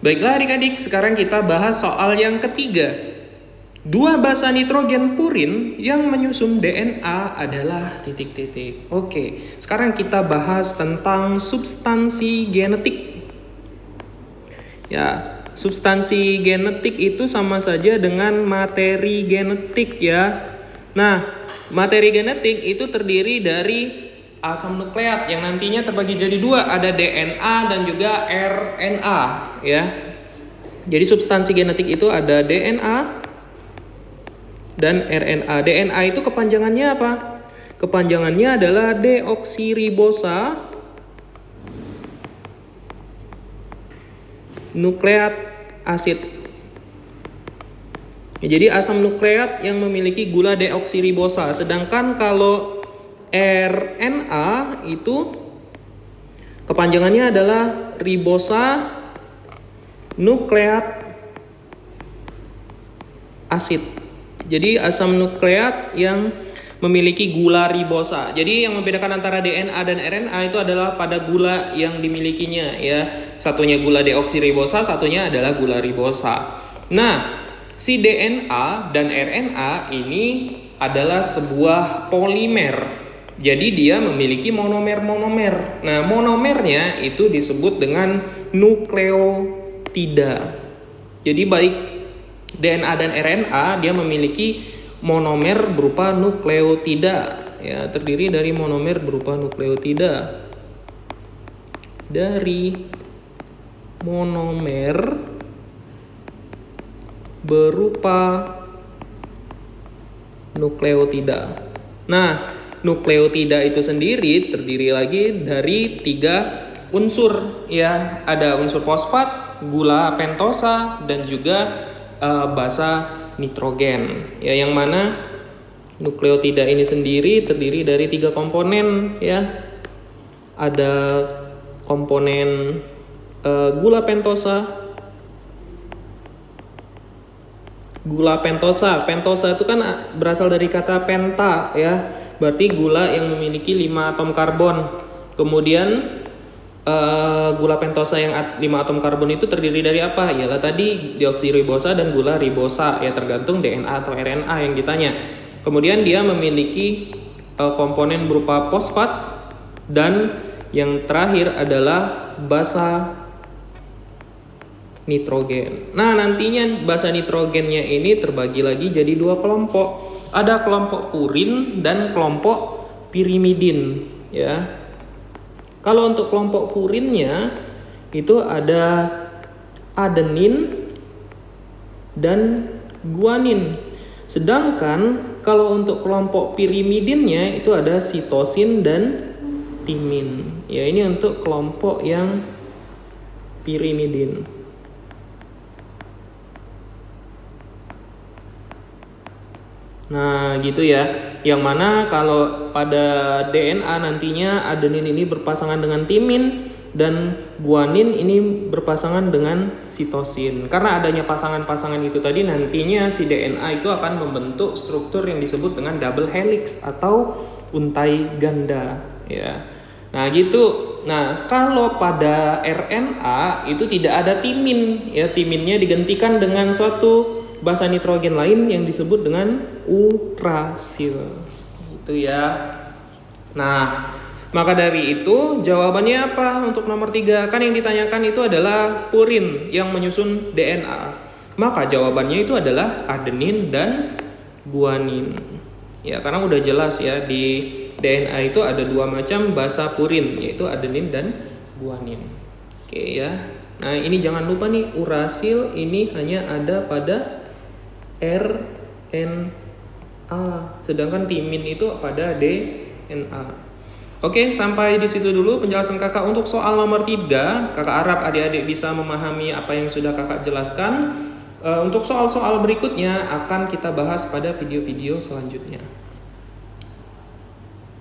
Baiklah adik-adik, sekarang kita bahas soal yang ketiga. Dua basa nitrogen purin yang menyusun DNA adalah titik-titik. Oke, sekarang kita bahas tentang substansi genetik. Ya, substansi genetik itu sama saja dengan materi genetik ya. Nah, materi genetik itu terdiri dari asam nukleat yang nantinya terbagi jadi dua, ada DNA dan juga RNA ya. Jadi substansi genetik itu ada DNA dan RNA. DNA itu kepanjangannya apa? Kepanjangannya adalah deoksiribosa nukleat asid. Ya, jadi asam nukleat yang memiliki gula deoksiribosa. Sedangkan kalau RNA itu kepanjangannya adalah ribosa nukleat asid. Jadi asam nukleat yang memiliki gula ribosa. Jadi yang membedakan antara DNA dan RNA itu adalah pada gula yang dimilikinya ya. Satunya gula deoksiribosa, satunya adalah gula ribosa. Nah, si DNA dan RNA ini adalah sebuah polimer. Jadi dia memiliki monomer-monomer. Nah, monomernya itu disebut dengan nukleotida. Jadi baik DNA dan RNA dia memiliki monomer berupa nukleotida ya, terdiri dari monomer berupa nukleotida. Dari monomer berupa nukleotida. Nah, nukleotida itu sendiri terdiri lagi dari 3 unsur ya. Ada unsur fosfat, gula pentosa dan juga basa nitrogen ya, yang mana nukleotida ini sendiri terdiri dari 3 komponen ya. Ada komponen gula pentosa. Pentosa itu kan berasal dari kata penta ya, berarti gula yang memiliki 5 atom karbon. Kemudian gula pentosa yang 5 atom karbon itu terdiri dari apa? Ialah tadi deoksiribosa dan gula ribosa ya, tergantung DNA atau RNA yang ditanya. Kemudian dia memiliki komponen berupa fosfat dan yang terakhir adalah basa nitrogen. Nah, nantinya basa nitrogennya ini terbagi lagi jadi 2 kelompok. Ada kelompok purin dan kelompok pirimidin ya. Kalau untuk kelompok purinnya itu ada adenin dan guanin. Sedangkan kalau untuk kelompok pirimidinnya itu ada sitosin dan timin. Ya, ini untuk kelompok yang pirimidin. Nah, gitu ya. Yang mana kalau pada DNA nantinya adenin ini berpasangan dengan timin dan guanin ini berpasangan dengan sitosin. Karena adanya pasangan-pasangan itu tadi, nantinya si DNA itu akan membentuk struktur yang disebut dengan double helix atau untai ganda ya. Nah, gitu. Nah, kalau pada RNA itu tidak ada timin ya, timinnya digantikan dengan suatu basa nitrogen lain yang disebut dengan urasil. Gitu ya. Nah, maka dari itu jawabannya apa untuk nomor 3? Kan yang ditanyakan itu adalah purin yang menyusun DNA. Maka jawabannya itu adalah adenin dan guanin. Ya, karena udah jelas ya, di DNA itu ada 2 macam basa purin, yaitu adenin dan guanin. Oke ya. Nah, ini jangan lupa nih, urasil ini hanya ada pada RNA, sedangkan timin itu pada DNA. Oke, sampai di situ dulu penjelasan kakak untuk soal nomor 3. Kakak harap adik-adik bisa memahami apa yang sudah kakak jelaskan. Untuk soal-soal berikutnya akan kita bahas pada video-video selanjutnya.